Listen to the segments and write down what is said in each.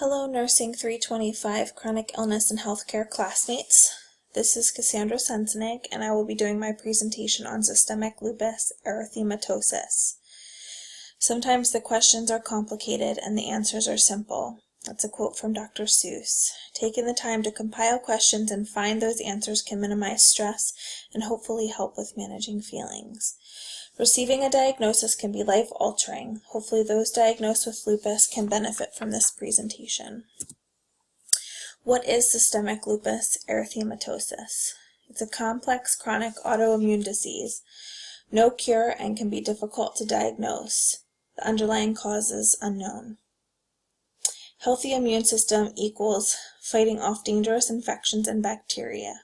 Hello, Nursing 325 Chronic Illness and Healthcare classmates. This is Cassandra Sensenig, and I will be doing my presentation on systemic lupus erythematosus. Sometimes the questions are complicated and the answers are simple. That's a quote from Dr. Seuss. Taking the time to compile questions and find those answers can minimize stress and hopefully help with managing feelings. Receiving a diagnosis can be life-altering. Hopefully those diagnosed with lupus can benefit from this presentation. What is systemic lupus erythematosus? It's a complex chronic autoimmune disease. No cure and can be difficult to diagnose. The underlying cause is unknown. Healthy immune system equals fighting off dangerous infections and bacteria.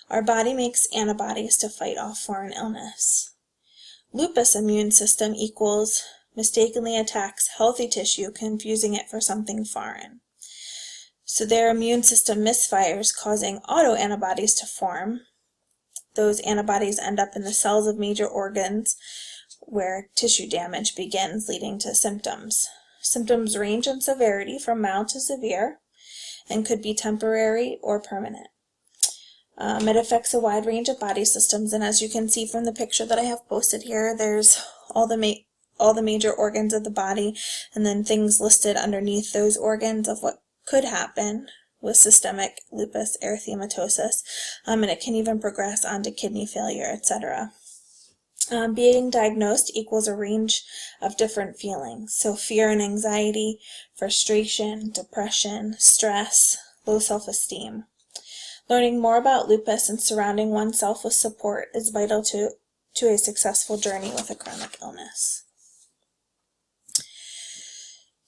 Our body makes antibodies to fight off foreign illness. Lupus immune system equals mistakenly attacks healthy tissue, confusing it for something foreign. So their immune system misfires, causing autoantibodies to form. Those antibodies end up in the cells of major organs where tissue damage begins, leading to symptoms. Symptoms range in severity from mild to severe and could be temporary or permanent. It affects a wide range of body systems, and as you can see from the picture that I have posted here, there's all the major organs of the body, and then things listed underneath those organs of what could happen with systemic lupus erythematosus, and it can even progress onto kidney failure, etc. Being diagnosed equals a range of different feelings, so fear and anxiety, frustration, depression, stress, low self-esteem. Learning more about lupus and surrounding oneself with support is vital to a successful journey with a chronic illness.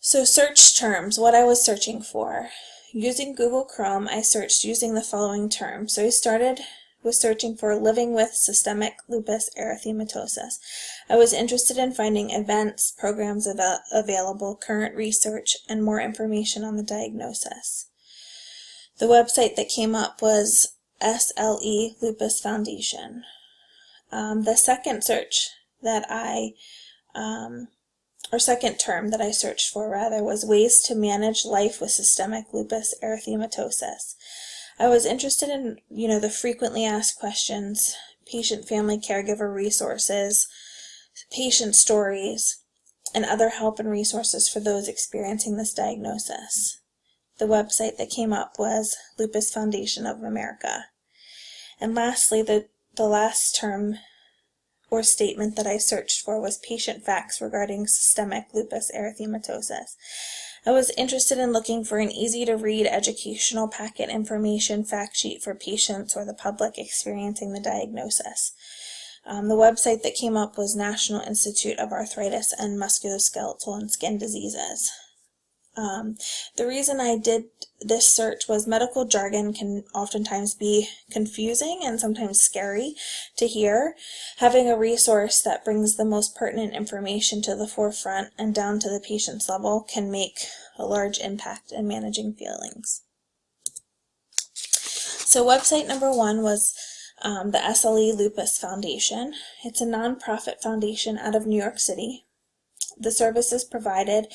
So search terms, what I was searching for. Using Google Chrome, I searched using the following terms. So I started with searching for living with systemic lupus erythematosus. I was interested in finding events, programs available, current research, and more information on the diagnosis. The website that came up was SLE Lupus Foundation. The second search that second term that I searched for was ways to manage life with systemic lupus erythematosus. I was interested in, the frequently asked questions, patient, family, caregiver resources, patient stories, and other help and resources for those experiencing this diagnosis. The website that came up was Lupus Foundation of America. And lastly, the last term or statement that I searched for was patient facts regarding systemic lupus erythematosus. I was interested in looking for an easy-to-read educational packet information fact sheet for patients or the public experiencing the diagnosis. The website that came up was National Institute of Arthritis and Musculoskeletal and Skin Diseases. The reason I did this search was medical jargon can oftentimes be confusing and sometimes scary to hear. Having a resource that brings the most pertinent information to the forefront and down to the patient's level can make a large impact in managing feelings. So website number one was the SLE Lupus Foundation. It's a nonprofit foundation out of New York City. The services provided,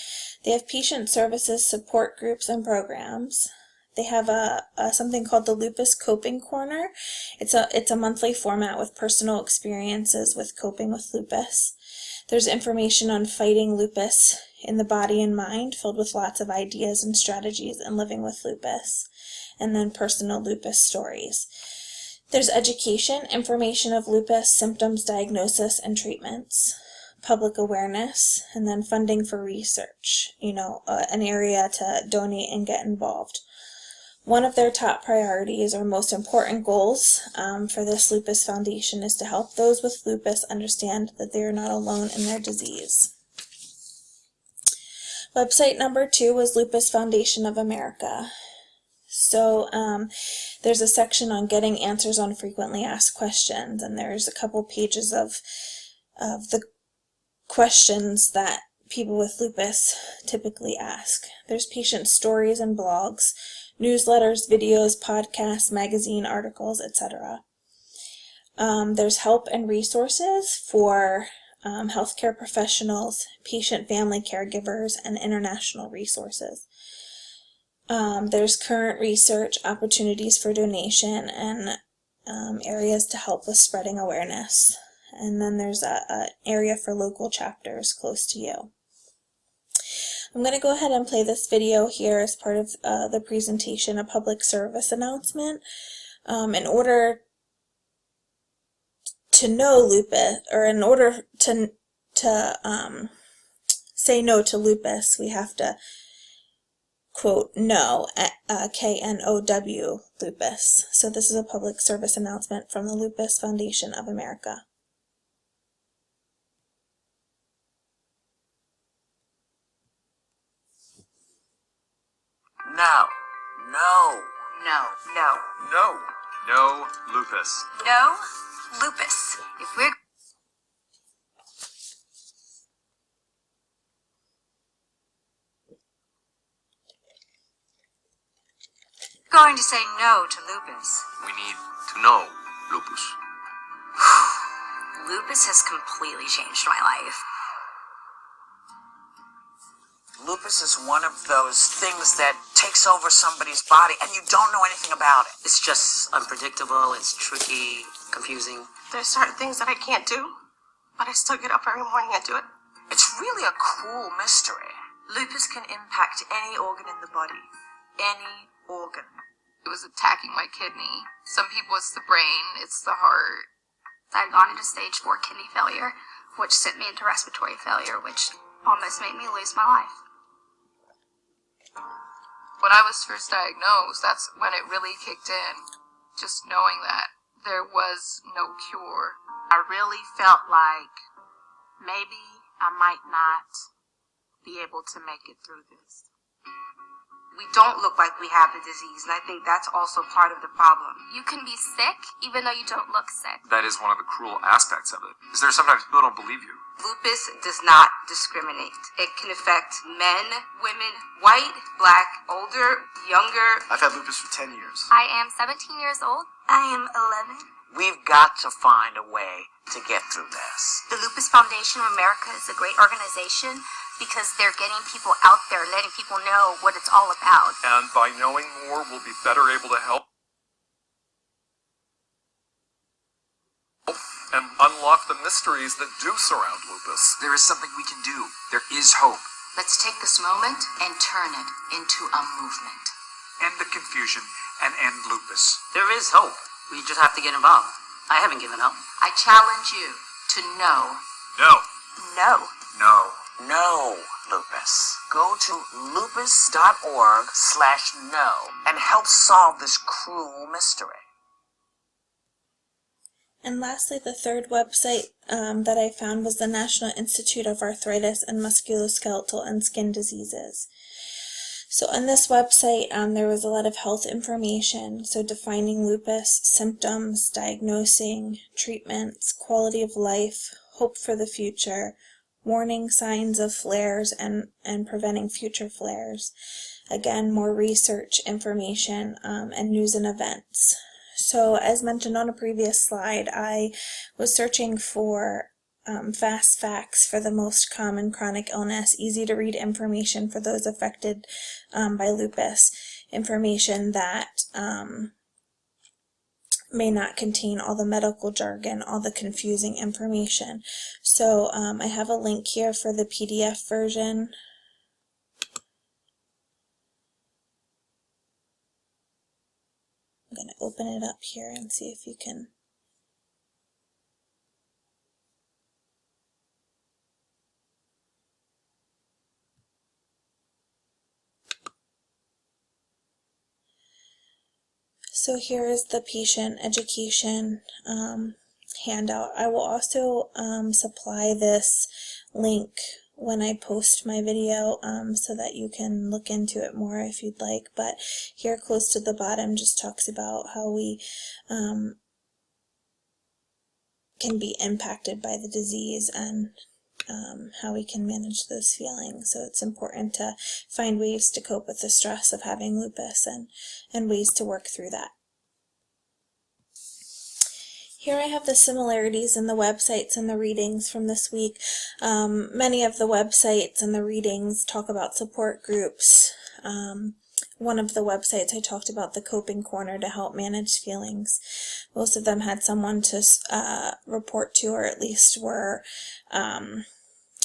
they have patient services, support groups, and programs. They have something called the Lupus Coping Corner. It's a monthly format with personal experiences with coping with lupus. There's information on fighting lupus in the body and mind, filled with lots of ideas and strategies in living with lupus, and then personal lupus stories. There's education, information of lupus, symptoms, diagnosis, and treatments. Public awareness, and then funding for research, an area to donate and get involved. One of their top priorities or most important goals for this Lupus Foundation is to help those with lupus understand that they are not alone in their disease. Website number two was Lupus Foundation of America. So there's a section on getting answers on frequently asked questions, and there's a couple pages of the questions that people with lupus typically ask. There's patient stories and blogs, newsletters, videos, podcasts, magazine articles, etc. There's help and resources for healthcare professionals, patient family caregivers, and international resources. There's current research, opportunities for donation, and areas to help with spreading awareness. And then there's an area for local chapters close to you. I'm going to go ahead and play this video here as part of the presentation, a public service announcement. In order to know lupus, or in order to say no to lupus, we have to quote no, K-N-O-W, lupus. So this is a public service announcement from the Lupus Foundation of America. No. No. No. No. No. No lupus. No lupus. If we're going to say no to lupus, We need to know lupus. lupus has completely changed my life. Lupus is one of those things that takes over somebody's body and you don't know anything about it. It's just unpredictable, it's tricky, confusing. There's certain things that I can't do, but I still get up every morning and do it. It's really a cool mystery. Lupus can impact any organ in the body. Any organ. It was attacking my kidney. Some people it's the brain, it's the heart. I had gone into stage 4 kidney failure, which sent me into respiratory failure, which almost made me lose my life. When I was first diagnosed, that's when it really kicked in. Just knowing that there was no cure. I really felt like maybe I might not be able to make it through this. We don't look like we have the disease, and I think that's also part of the problem. You can be sick even though you don't look sick. That is one of the cruel aspects of it. Is there sometimes people don't believe you? Lupus does not discriminate. It can affect men, women, white, black, older, younger. I've had lupus for 10 years. I am 17 years old. I am 11. We've got to find a way to get through this. The Lupus Foundation of America is a great organization because they're getting people out there, letting people know what it's all about. And by knowing more, we'll be better able to help and unlock the mysteries that do surround lupus. There is something we can do. There is hope. Let's take this moment and turn it into a movement. End the confusion and end lupus. There is hope. We just have to get involved. I haven't given up. I challenge you to know. No. No. No. No lupus. Go to lupus.org/no and help solve this cruel mystery. And lastly, the third website that I found was the National Institute of Arthritis and Musculoskeletal and Skin Diseases. So on this website, there was a lot of health information, so defining lupus, symptoms, diagnosing, treatments, quality of life, hope for the future, warning signs of flares and preventing future flares. Again, more research information and news and events. So as mentioned on a previous slide, I was searching for fast facts for the most common chronic illness, easy to read information for those affected by lupus, information that may not contain all the medical jargon, all the confusing information. So I have a link here for the PDF version. I'm going to open it up here and see if you can. So here is the patient education handout. I will also supply this link when I post my video so that you can look into it more if you'd like. But here close to the bottom just talks about how we can be impacted by the disease and how we can manage those feelings. So it's important to find ways to cope with the stress of having lupus and ways to work through that. Here I have the similarities in the websites and the readings from this week. Many of the websites and the readings talk about support groups, one of the websites I talked about the coping corner to help manage feelings. Most of them had someone to report to, or at least were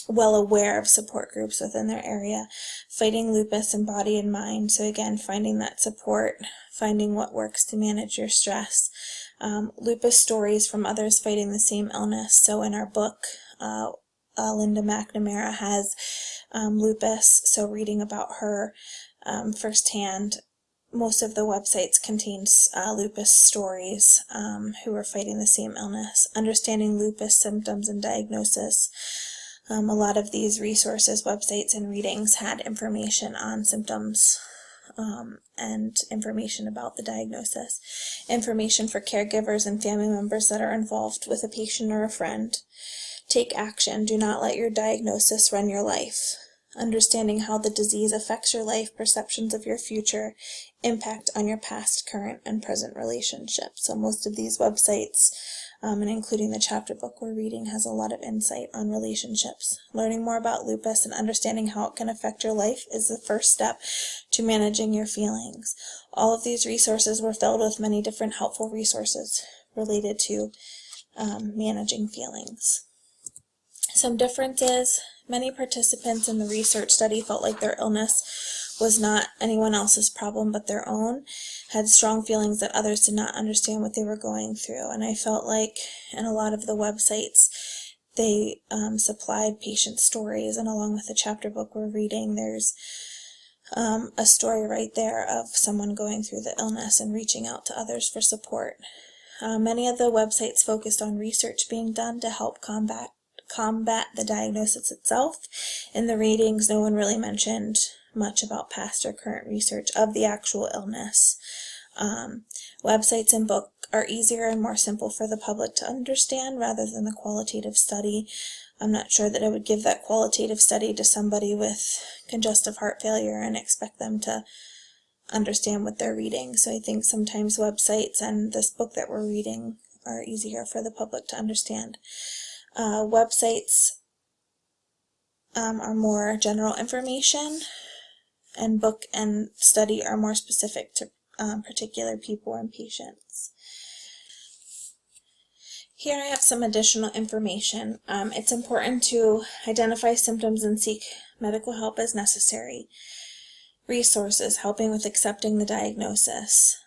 well aware of support groups within their area. Fighting lupus in body and mind. So again, finding that support, finding what works to manage your stress. Lupus stories from others fighting the same illness. So in our book, Linda McNamara has lupus, so reading about her firsthand. Most of the websites contains lupus stories who are fighting the same illness. Understanding lupus symptoms and diagnosis. A lot of these resources, websites, and readings had information on symptoms and information about the diagnosis. Information for caregivers and family members that are involved with a patient or a friend. Take action. Do not let your diagnosis run your life. Understanding how the disease affects your life, perceptions of your future, impact on your past, current, and present relationships. So most of these websites, and including the chapter book we're reading, has a lot of insight on relationships. Learning more about lupus and understanding how it can affect your life is the first step to managing your feelings. All of these resources were filled with many different helpful resources related to managing feelings. Some differences: many participants in the research study felt like their illness was not anyone else's problem but their own, had strong feelings that others did not understand what they were going through. And I felt like in a lot of the websites, they supplied patient stories, and along with the chapter book we're reading, there's a story right there of someone going through the illness and reaching out to others for support. Many of the websites focused on research being done to help combat the diagnosis itself. In the readings, no one really mentioned much about past or current research of the actual illness. Websites and book are easier and more simple for the public to understand rather than the qualitative study. I'm not sure that I would give that qualitative study to somebody with congestive heart failure and expect them to understand what they're reading. So I think sometimes websites and this book that we're reading are easier for the public to understand. Websites are more general information, and book and study are more specific to particular people and patients. Here I have some additional information. It's important to identify symptoms and seek medical help as necessary. Resources helping with accepting the diagnosis.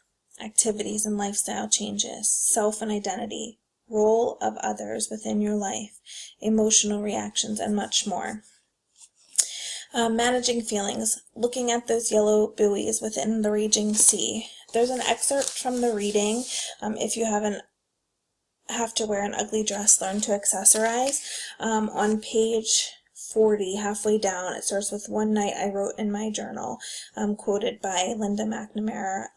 Activities and lifestyle changes. Self and identity. Role of others within your life, emotional reactions, and much more. Managing feelings, looking at those yellow buoys within the raging sea. There's an excerpt from the reading. If you have to wear an ugly dress, learn to accessorize. On page 40, halfway down, it starts with "One night I wrote in my journal," quoted by Linda McNamara,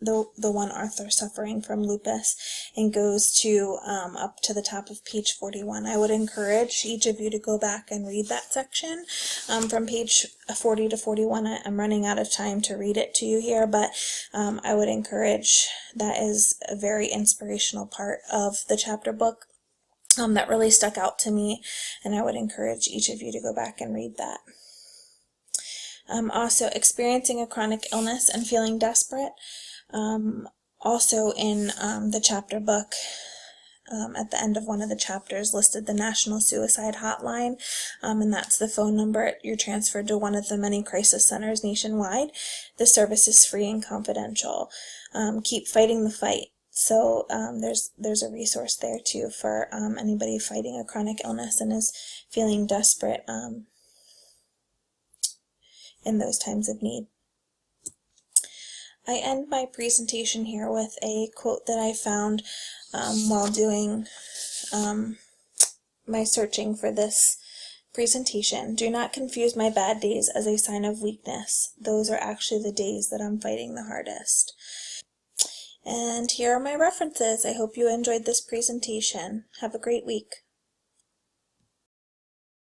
the one author suffering from lupus, and goes to up to the top of page 41. I would encourage each of you to go back and read that section from page 40 to 41. I'm running out of time to read it to you here, but I would encourage, that is a very inspirational part of the chapter book that really stuck out to me, and I would encourage each of you to go back and read that. Also, experiencing a chronic illness and feeling desperate. Also in the chapter book, at the end of one of the chapters, listed the National Suicide Hotline, and that's the phone number. You're transferred to one of the many crisis centers nationwide. The service is free and confidential. Keep fighting the fight. So there's a resource there too for anybody fighting a chronic illness and is feeling desperate in those times of need. I end my presentation here with a quote that I found while doing my searching for this presentation. "Do not confuse my bad days as a sign of weakness. Those are actually the days that I'm fighting the hardest." And here are my references. I hope you enjoyed this presentation. Have a great week.